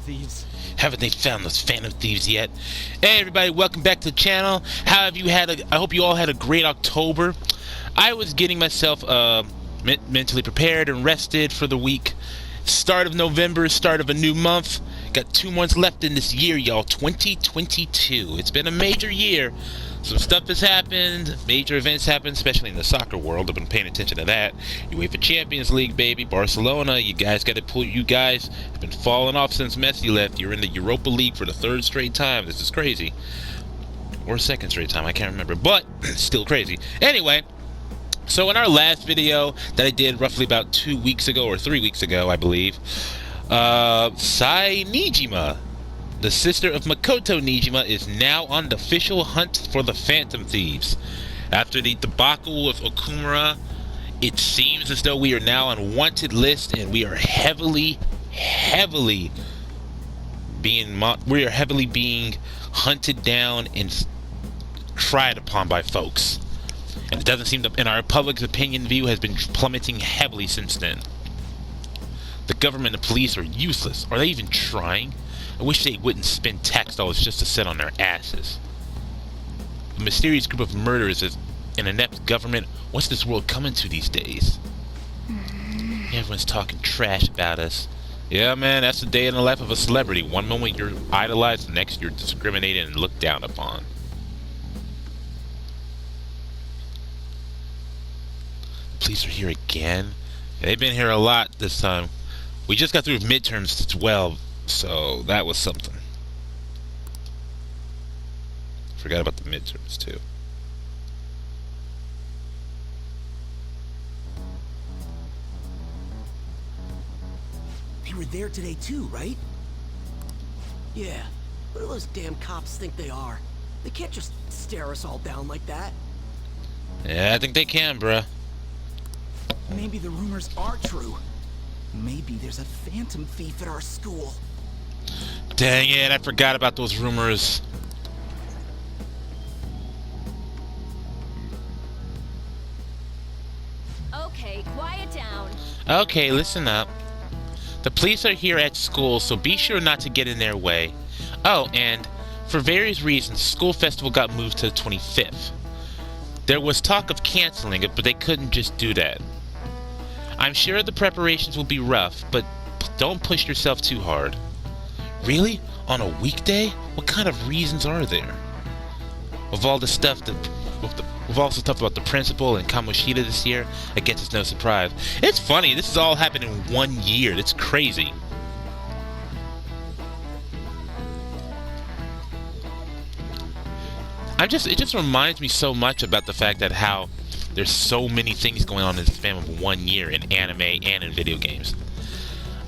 thieves. Haven't they found those phantom thieves yet? Hey everybody, welcome back to the channel. How have you had I hope you all had a great October. I was getting myself mentally prepared and rested for the week. Start of November, start of a new month. Got 2 months left in this year, y'all. 2022. It's been a major year. Some stuff has happened. Major events happened, especially in the soccer world. I've been paying attention to that. UEFA Champions League, baby. Barcelona. You guys got to pull. You guys have been falling off since Messi left. You're in the Europa League for the 3rd straight time. This is crazy. Or 2nd straight time. I can't remember. But still crazy. Anyway. So in our last video that I did roughly about 2 weeks ago or 3 weeks ago, I believe, Sai Nijima, the sister of Makoto Nijima, is now on the official hunt for the Phantom Thieves. After the debacle with Okumura, it seems as though we are now on wanted list, and we are heavily being hunted down and tried upon by folks. And it doesn't seem to, and our public's opinion view has been plummeting heavily since then. The government and police are useless. Are they even trying? I wish they wouldn't spend tax dollars just to sit on their asses. A mysterious group of murderers is an inept government. What's this world coming to these days? Everyone's talking trash about us. Yeah, man, that's the day in the life of a celebrity. One moment you're idolized, the next you're discriminated and looked down upon. Police are here again. They've been here a lot this time. We just got through midterms as well, so that was something. Forgot about the midterms too. They were there today too, right? Yeah. What do those damn cops think they are? They can't just stare us all down like that. Yeah, I think they can, bruh. Maybe the rumors are true. Maybe there's a phantom thief at our school. Dang it, I forgot about those rumors. Okay, quiet down. Okay, listen up. The police are here at school, so be sure not to get in their way. Oh, and for various reasons, school festival got moved to the 25th. There was talk of canceling it, but they couldn't just do that. I'm sure the preparations will be rough, but don't push yourself too hard. Really? On a weekday? What kind of reasons are there? With all the stuff about the principal and Kamoshida this year, I guess it's no surprise. It's funny, this has all happened in 1 year. That's crazy. It just reminds me so much about the fact that how there's so many things going on in the span of 1 year in anime and in video games.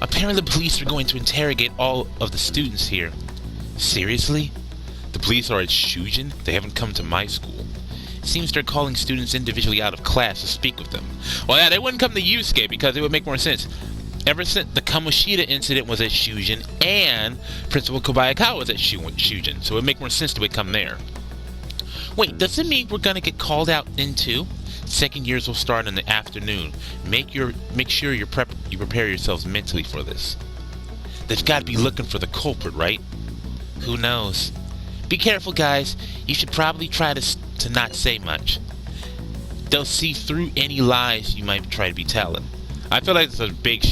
Apparently the police are going to interrogate all of the students here. Seriously? The police are at Shujin? They haven't come to my school. It seems they're calling students individually out of class to speak with them. Well, yeah, they wouldn't come to Yusuke because it would make more sense. Ever since the Kamoshida incident was at Shujin and Principal Kobayakawa was at Shujin, so it would make more sense to come there. Wait, does it mean we're gonna get called out then too? 2nd years will start in the afternoon. Make sure you prepare yourselves mentally for this. They've got to be looking for the culprit, right? Who knows? Be careful, guys. You should probably try to not say much. They'll see through any lies you might try to be telling. I feel like it's a big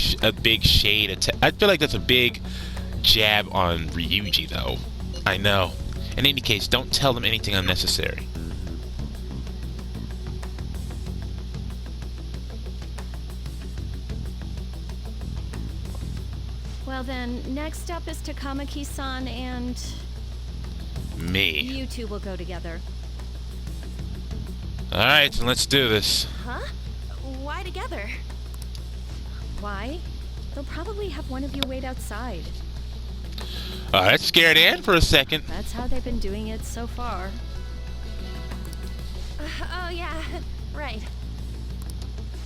shade. I feel like that's a big jab on Ryuji, though. I know. In any case, don't tell them anything unnecessary. Well then, next up is Takamaki-san and... Me. You two will go together. Alright, so let's do this. Huh? Why together? Why? They'll probably have one of you wait outside. That scared Anne for a second. That's how they've been doing it so far. Oh yeah, right.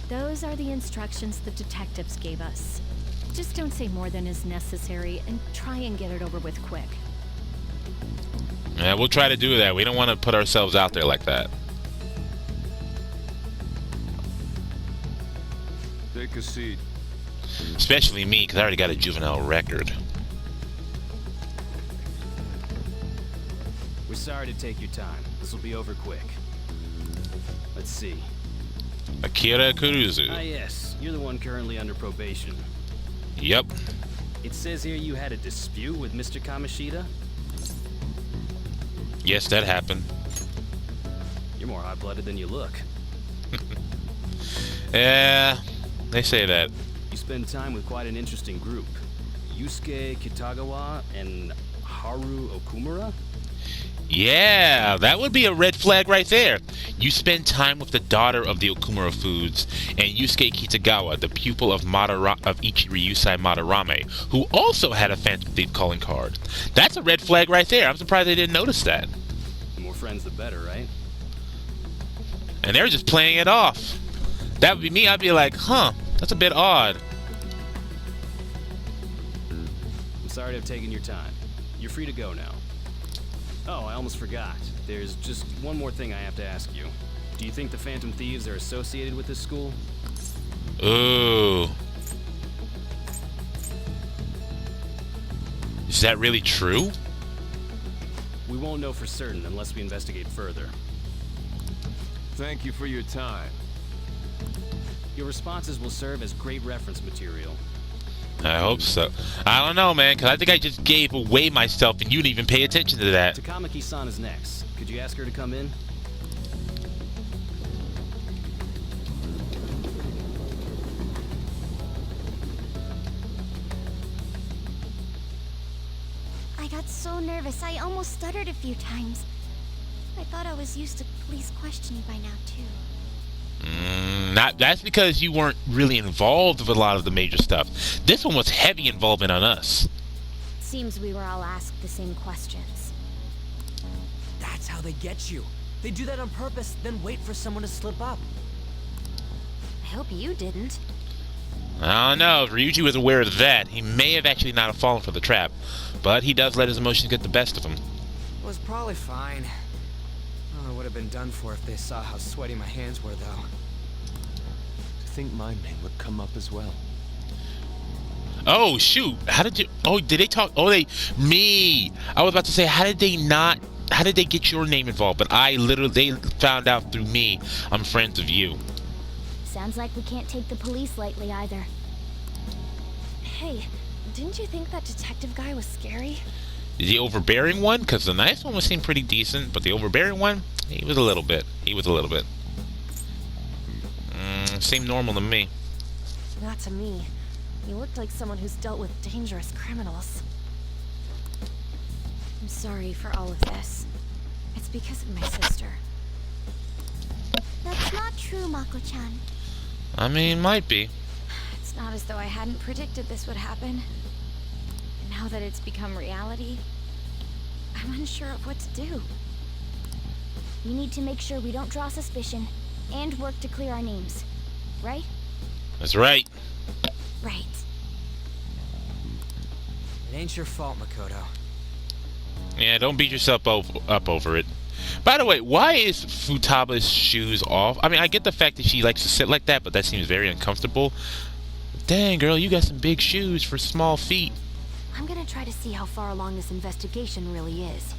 Those are the instructions the detectives gave us. Just don't say more than is necessary and try and get it over with quick. Yeah, we'll try to do that. We don't want to put ourselves out there like that. Take a seat. Especially me, because I already got a juvenile record. We're sorry to take your time. This will be over quick. Let's see. Akira Kuruzu. Ah, yes. You're the one currently under probation. Yep. It says here you had a dispute with Mr. Kamoshida? Yes, that happened. You're more hot-blooded than you look. Yeah, they say that. You spend time with quite an interesting group. Yusuke Kitagawa and Haru Okumura? Yeah, that would be a red flag right there. You spend time with the daughter of the Okumura Foods and Yusuke Kitagawa, the pupil of Ichiri Yusai Madarame, who also had a Phantom Thief calling card. That's a red flag right there. I'm surprised they didn't notice that. The more friends, the better, right? And they're just playing it off. That would be me. I'd be like, huh, that's a bit odd. I'm sorry to have taken your time. You're free to go now. Oh, I almost forgot. There's just one more thing I have to ask you. Do you think the Phantom Thieves are associated with this school? Ooh. Is that really true? We won't know for certain unless we investigate further. Thank you for your time. Your responses will serve as great reference material. I hope so. I don't know, man, because I think I just gave away myself and you didn't even pay attention to that. Takamaki-san is next. Could you ask her to come in? I got so nervous, I almost stuttered a few times. I thought I was used to police questioning by now, too. That's because you weren't really involved with a lot of the major stuff. This one was heavy involvement on us. Seems we were all asked the same questions. That's how they get you. They do that on purpose, then wait for someone to slip up. I hope you didn't. I don't know. If Ryuji was aware of that, he may have actually not have fallen for the trap. But he does let his emotions get the best of him. It was probably fine. I don't know what would have been done for if they saw how sweaty my hands were, though. I think my name would come up as well. Oh, shoot. How did you... Oh, did they talk... Oh, Me! I was about to say, how did they get your name involved? But they found out through me. I'm friends of you. Sounds like we can't take the police lightly either. Hey, didn't you think that detective guy was scary? The overbearing one? Because the nice one seemed pretty decent, but the overbearing one, he was a little bit. Seemed normal to me. Not to me. He looked like someone who's dealt with dangerous criminals. I'm sorry for all of this. It's because of my sister. That's not true, Mako-chan. I mean, might be. It's not as though I hadn't predicted this would happen. And now that it's become reality, I'm unsure of what to do. We need to make sure we don't draw suspicion, and work to clear our names. Right? That's right. Right. It ain't your fault, Makoto. Yeah, don't beat yourself up over it. By the way, why is Futaba's shoes off? I mean, I get the fact that she likes to sit like that, but that seems very uncomfortable. Dang, girl, you got some big shoes for small feet. I'm gonna try to see how far along this investigation really is.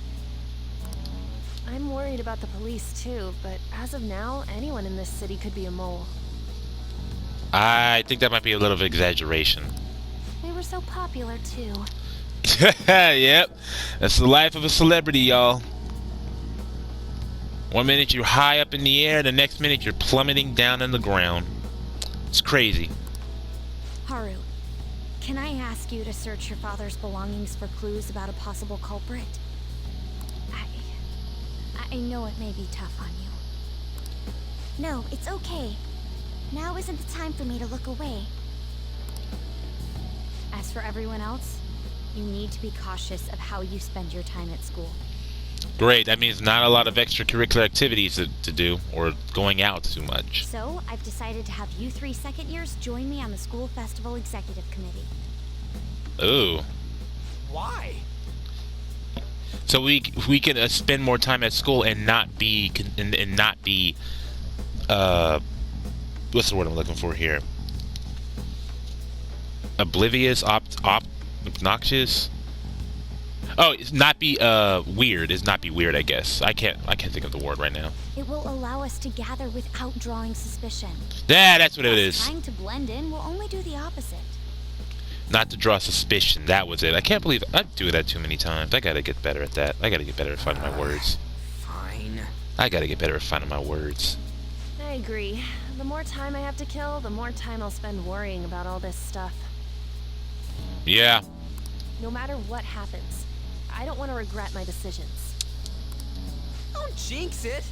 I'm worried about the police too, but as of now, anyone in this city could be a mole. I think that might be a little of exaggeration. They were so popular too. Yep, that's the life of a celebrity, y'all. One minute you're high up in the air, the next minute you're plummeting down in the ground. It's crazy. Haru, can I ask you to search your father's belongings for clues about a possible culprit? I know it may be tough on you. No, it's okay. Now isn't the time for me to look away. As for everyone else, you need to be cautious of how you spend your time at school. Great, that means not a lot of extracurricular activities to do, or going out too much. So, I've decided to have you 3 second years join me on the school festival executive committee. Ooh. Why? So we can spend more time at school and not be what's the word I'm looking for here? Oblivious, obnoxious. Oh, it's not be weird. It's not be weird, I guess. I can't think of the word right now. It will allow us to gather without drawing suspicion. Yeah, that's what it is. Trying to blend in will only do the opposite. Not to draw suspicion. That was it. I can't believe I do that too many times. I gotta get better at that. I gotta get better at finding my words. Fine. I gotta get better at finding my words. I agree. The more time I have to kill, the more time I'll spend worrying about all this stuff. Yeah. No matter what happens, I don't want to regret my decisions. Don't jinx it.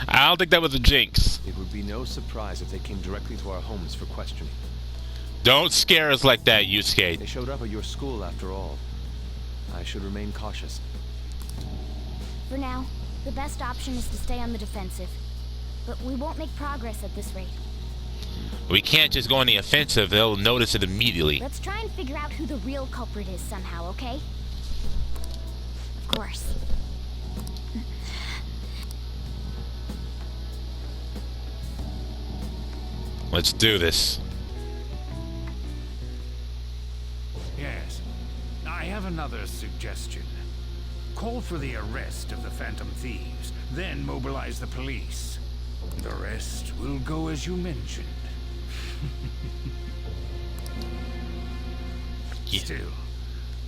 I don't think that was a jinx. It would be no surprise if they came directly to our homes for questioning. Don't scare us like that, Yusuke. They showed up at your school after all. I should remain cautious. For now, the best option is to stay on the defensive. But we won't make progress at this rate. We can't just go on the offensive. They'll notice it immediately. Let's try and figure out who the real culprit is somehow, okay? Of course. Let's do this. Yes. I have another suggestion. Call for the arrest of the Phantom Thieves, then mobilize the police. The rest will go as you mentioned. Yeah. Still,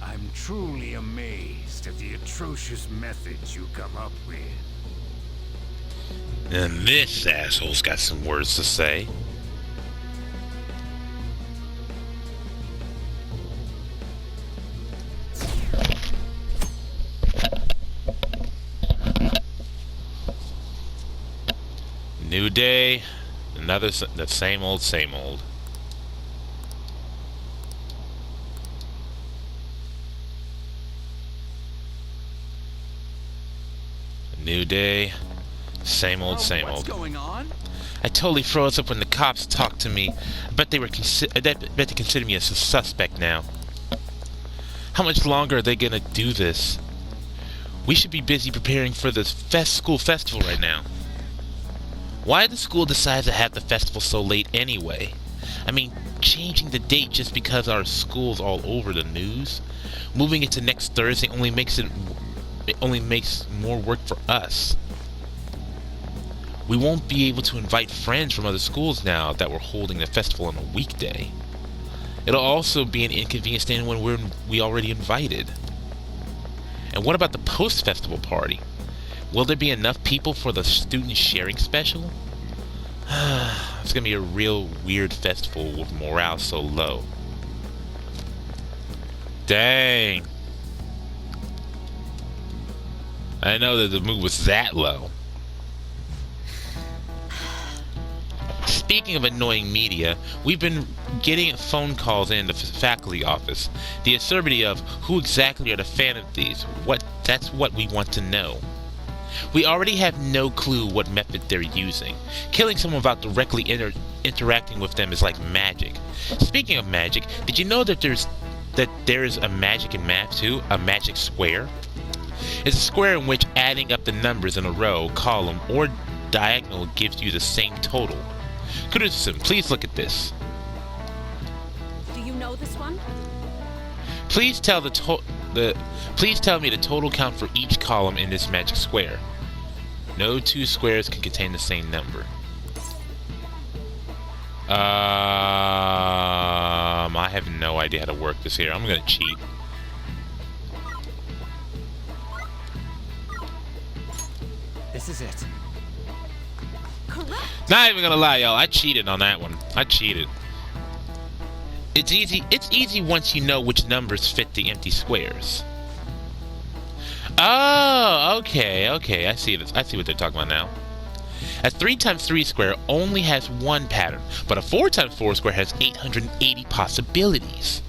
I'm truly amazed at the atrocious methods you come up with. And this asshole's got some words to say. New day, the same old, same old. New day, same old, same What's old. going on? I totally froze up when the cops talked to me. I bet they consider me as a suspect now. How much longer are they gonna do this? We should be busy preparing for this school festival right now. Why did the school decide to have the festival so late anyway? I mean, changing the date just because our school's all over the news, moving it to next Thursday only makes more work for us. We won't be able to invite friends from other schools now that we're holding the festival on a weekday. It'll also be an inconvenience to anyone we already invited. And what about the post-festival party? Will there be enough people for the student sharing special? It's gonna be a real weird festival with morale so low. Dang. I know that the mood was that low. Speaking of annoying media, we've been getting phone calls in the faculty office. The absurdity of who exactly are the Phantom Thieves. That's what we want to know. We already have no clue what method they're using. Killing someone without directly interacting with them is like magic. Speaking of magic, did you know that there's a magic in math too? A magic square? It's a square in which adding up the numbers in a row, column, or diagonal gives you the same total. Criticism, please look at this. Do you know this one? Please tell me the total count for each column in this magic square. No two squares can contain the same number. I have no idea how to work this here. I'm gonna cheat. This is it. Correct. Not even gonna lie, y'all. I cheated on that one. I cheated. It's easy once you know which numbers fit the empty squares. Oh, okay. I see this. I see what they're talking about now. A 3 times 3 square only has one pattern, but a 4 times 4 square has 880 possibilities.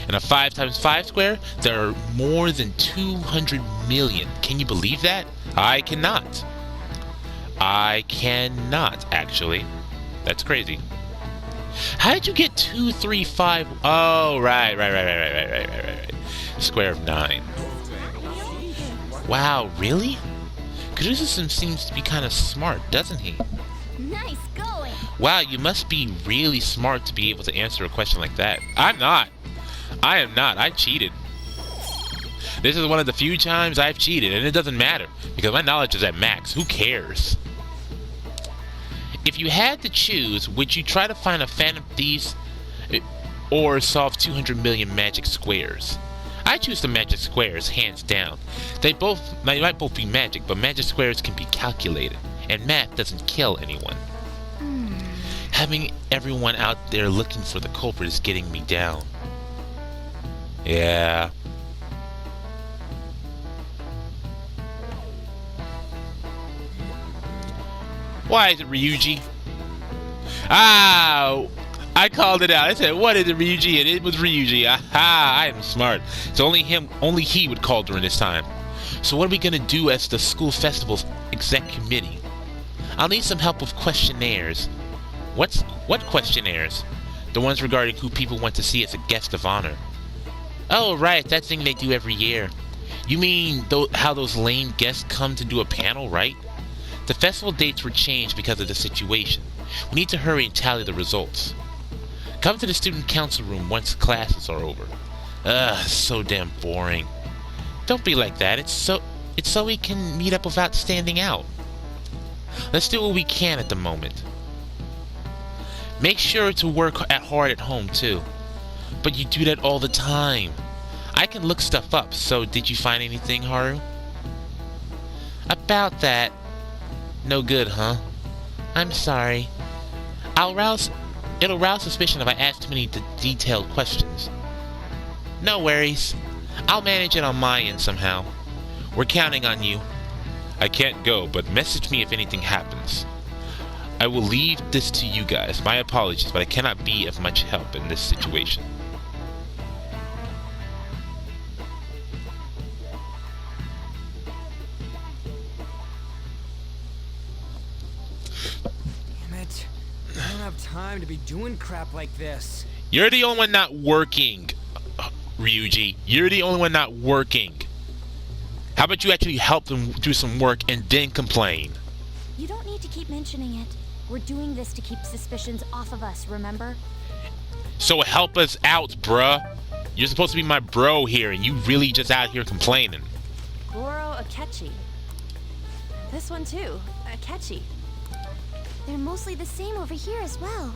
And a 5 times 5 square, there are more than 200 million. Can you believe that? I cannot. I cannot, actually. That's crazy. How did you get 2, 3, 5? Oh, right. Square of 9. Wow, really? Criticism seems to be kind of smart, doesn't he? Nice going. Wow, you must be really smart to be able to answer a question like that. I'm not. I am not. I cheated. This is one of the few times I've cheated, and it doesn't matter, because my knowledge is at max. Who cares? If you had to choose, would you try to find a Phantom Thieves or solve 200 million magic squares? I choose the magic squares, hands down. They might both be magic, but magic squares can be calculated, and math doesn't kill anyone. Having everyone out there looking for the culprit is getting me down. Yeah. Why is it Ryuji? Ah! I called it out. I said, what is it, Ryuji? And it was Ryuji. Aha! I am smart. It's only he would call during this time. So what are we gonna do as the school festival's exec committee? I'll need some help with questionnaires. What questionnaires? The ones regarding who people want to see as a guest of honor. Oh, right. That thing they do every year. You mean how those lame guests come to do a panel, right? The festival dates were changed because of the situation. We need to hurry and tally the results. Come to the student council room once classes are over. Ugh, so damn boring. Don't be like that. It's so we can meet up without standing out. Let's do what we can at the moment. Make sure to work hard at home too. But you do that all the time. I can look stuff up, so did you find anything, Haru? About that. No good, huh? I'm sorry. It'll rouse suspicion if I ask too many detailed questions. No worries. I'll manage it on my end somehow. We're counting on you. I can't go, but message me if anything happens. I will leave this to you guys. My apologies, but I cannot be of much help in this situation. I don't have time to be doing crap like this. You're the only one not working, Ryuji. You're the only one not working. How about you actually help them do some work and then complain? You don't need to keep mentioning it. We're doing this to keep suspicions off of us, remember? So help us out, bruh. You're supposed to be my bro here, and you really just out here complaining. Goro Akechi. This one too, Akechi. They're mostly the same over here as well.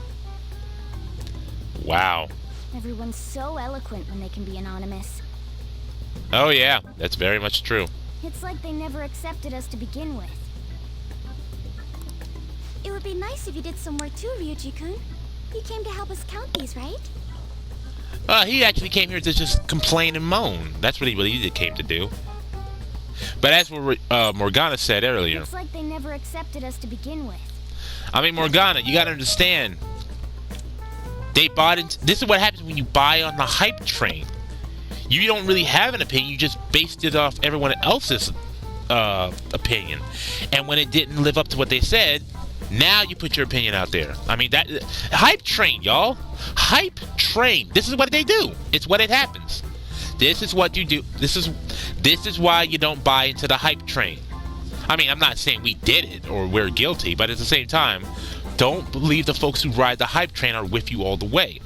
Wow. Everyone's so eloquent when they can be anonymous. Oh yeah, that's very much true. It's like they never accepted us to begin with. It would be nice if you did some work too, Ryuji-kun. You came to help us count these, right? He actually came here to just complain and moan. That's what he really came to do. But as Morgana said earlier... Looks like they never accepted us to begin with. I mean, Morgana, you gotta understand. They bought into... This is what happens when you buy on the hype train. You don't really have an opinion. You just based it off everyone else's opinion. And when it didn't live up to what they said, now you put your opinion out there. I mean, that... Hype train, y'all. Hype train. This is what they do. It's what it happens. This is what you do. This is why you don't buy into the hype train. I mean, I'm not saying we did it or we're guilty, but at the same time, don't believe the folks who ride the hype train are with you all the way.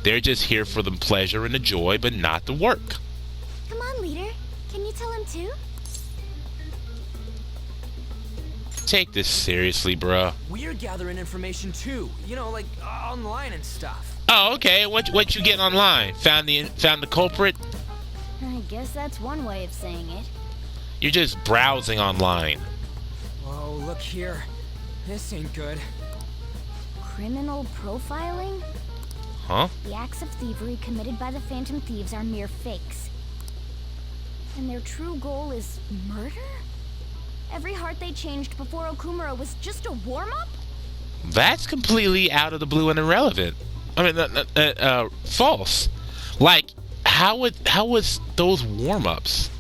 They're just here for the pleasure and the joy, but not the work. Come on, leader. Can you tell him too? Take this seriously, bruh. We're gathering information too. You know, like online and stuff. Oh, okay. What you getting online? Found the culprit? I guess that's one way of saying it. You're just browsing online. Whoa, look here. This ain't good. Criminal profiling? Huh? The acts of thievery committed by the Phantom Thieves are mere fakes. And their true goal is murder? Every heart they changed before Okumura was just a warm-up? That's completely out of the blue and irrelevant. I mean, false. Like, how was those warm-ups?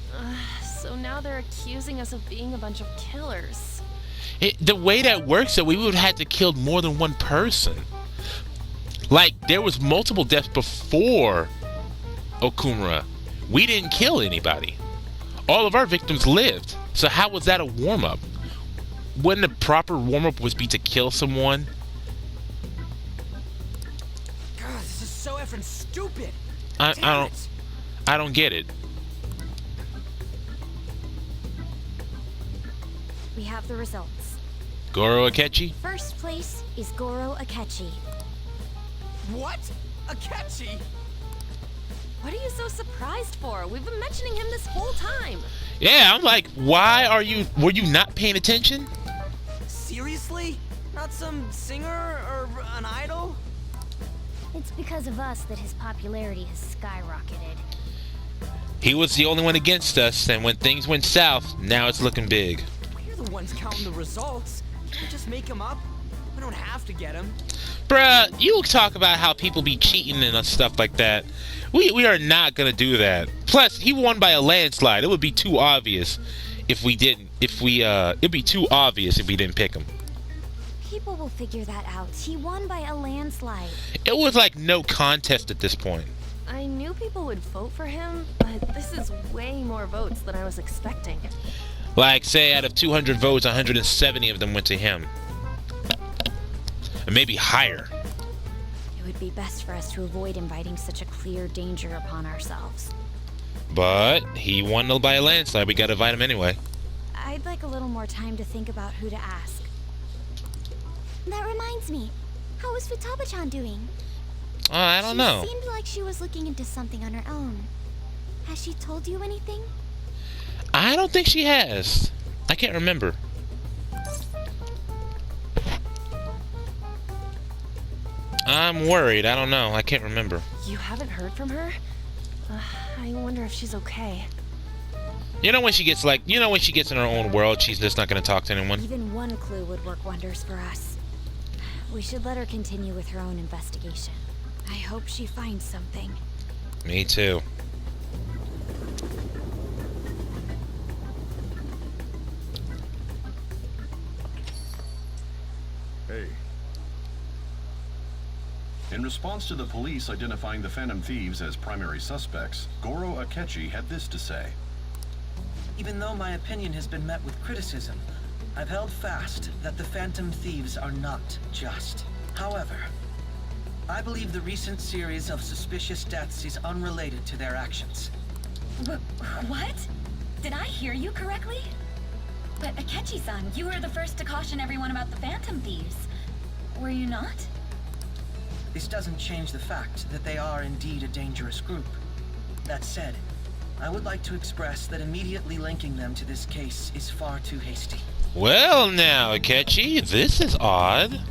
So now they're accusing us of being a bunch of killers. The way that works, though, we would have had to kill more than one person. Like, there was multiple deaths before Okumura. We didn't kill anybody. All of our victims lived. So how was that a warm-up? Wouldn't the proper warm-up be to kill someone? God, this is so effing stupid. I don't get it. We have the results. Goro Akechi? First place is Goro Akechi. What? Akechi? What are you so surprised for? We've been mentioning him this whole time. Yeah, I'm like, were you not paying attention? Seriously? Not some singer or an idol? It's because of us that his popularity has skyrocketed. He was the only one against us, and when things went south, now it's looking big. We're the ones counting the results. Can we just make him up? We don't have to get him. Bruh, you talk about how people be cheating and stuff like that. We are not gonna do that. Plus, he won by a landslide. It would be too obvious if we didn't. It'd be too obvious if we didn't pick him. People will figure that out. He won by a landslide. It was like no contest at this point. I knew people would vote for him, but this is way more votes than I was expecting. Like, say, out of 200 votes, 170 of them went to him. And maybe higher. It would be best for us to avoid inviting such a clear danger upon ourselves. But he won by a landslide. We gotta invite him anyway. I'd like a little more time to think about who to ask. That reminds me. How is Futaba-chan doing? I don't know. She seemed like she was looking into something on her own. Has she told you anything? I don't think she has. I can't remember. I'm worried. I don't know. I can't remember. You haven't heard from her? I wonder if she's okay. You know when she gets in her own world, she's just not going to talk to anyone. Even one clue would work wonders for us. We should let her continue with her own investigation. I hope she finds something. Me too. Hey. In response to the police identifying the Phantom Thieves as primary suspects, Goro Akechi had this to say. Even though my opinion has been met with criticism, I've held fast that the Phantom Thieves are not just. However, I believe the recent series of suspicious deaths is unrelated to their actions. What? Did I hear you correctly? But Akechi-san, you were the first to caution everyone about the Phantom Thieves. Were you not? This doesn't change the fact that they are indeed a dangerous group. That said, I would like to express that immediately linking them to this case is far too hasty. Well now, Akechi, this is odd.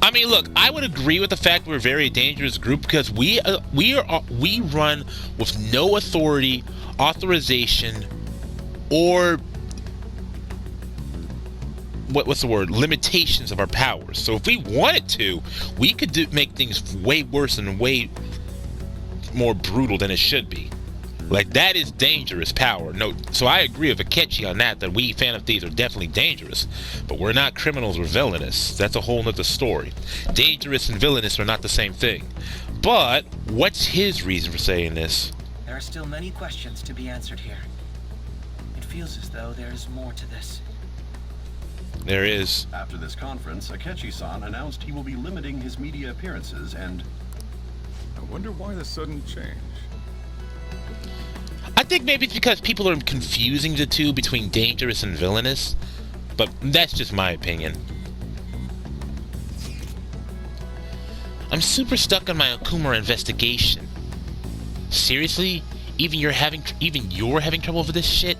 I mean, look, I would agree with the fact we're a very dangerous group because we run with no authority, authorization, or what's the word? Limitations of our powers. So if we wanted to, we could make things way worse and way more brutal than it should be. Like, that is dangerous power. No, so I agree with Akechi on that we Phantom Thieves are definitely dangerous. But we're not criminals or villainous. That's a whole nother story. Dangerous and villainous are not the same thing. But what's his reason for saying this? There are still many questions to be answered here. It feels as though there is more to this. There is. After this conference, Akechi-san announced he will be limiting his media appearances and... I wonder why the sudden change. I think maybe it's because people are confusing the two between dangerous and villainous, but that's just my opinion. I'm super stuck on my Okumura investigation. Seriously? Even you're having trouble with this shit?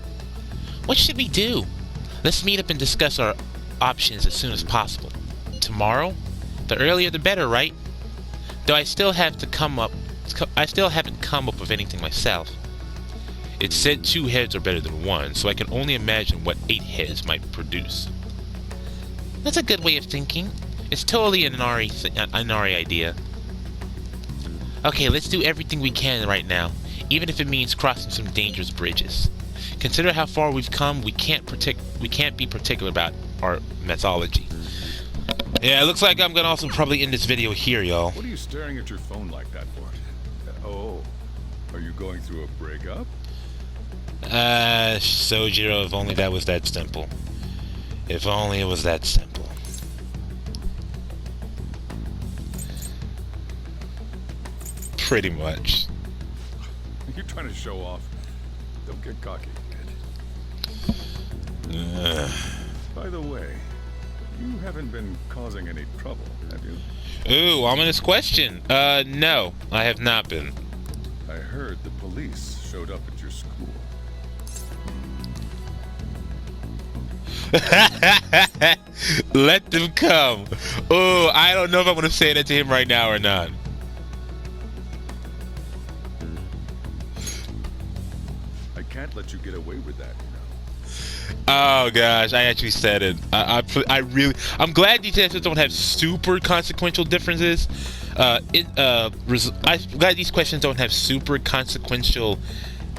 What should we do? Let's meet up and discuss our options as soon as possible. Tomorrow? The earlier the better, right? Though I still haven't come up with anything myself. It said 2 heads are better than 1, so I can only imagine what 8 heads might produce. That's a good way of thinking. It's totally an Inari idea. Okay, let's do everything we can right now, even if it means crossing some dangerous bridges. Consider how far we've come. We can't be particular about our methodology. Yeah, it looks like I'm gonna also probably end this video here, y'all. What are you staring at your phone like that for? Oh, are you going through a breakup? Sojiro, if only that was that simple. If only it was that simple. Pretty much. You're trying to show off. Don't get cocky, kid. By the way, you haven't been causing any trouble, have you? Ooh, ominous question. No, I have not been. I heard the police showed up at your school. Let them come. Oh, I don't know if I want to say that to him right now or not. I can't let you get away with that, you know. Oh gosh, I actually said it. I'm glad these answers don't have super consequential differences. I'm glad these questions don't have super consequential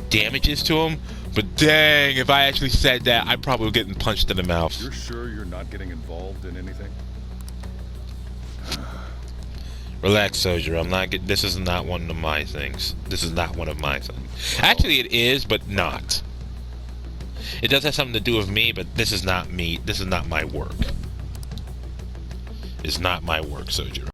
damages to them. But dang, if I actually said that, I'd probably be getting punched in the mouth. You're sure you're not getting involved in anything? Relax, soldier. I'm not. This is not one of my things. This is not one of my things. Actually, it is, but not. It does have something to do with me, but this is not me. This is not my work. It's not my work, soldier.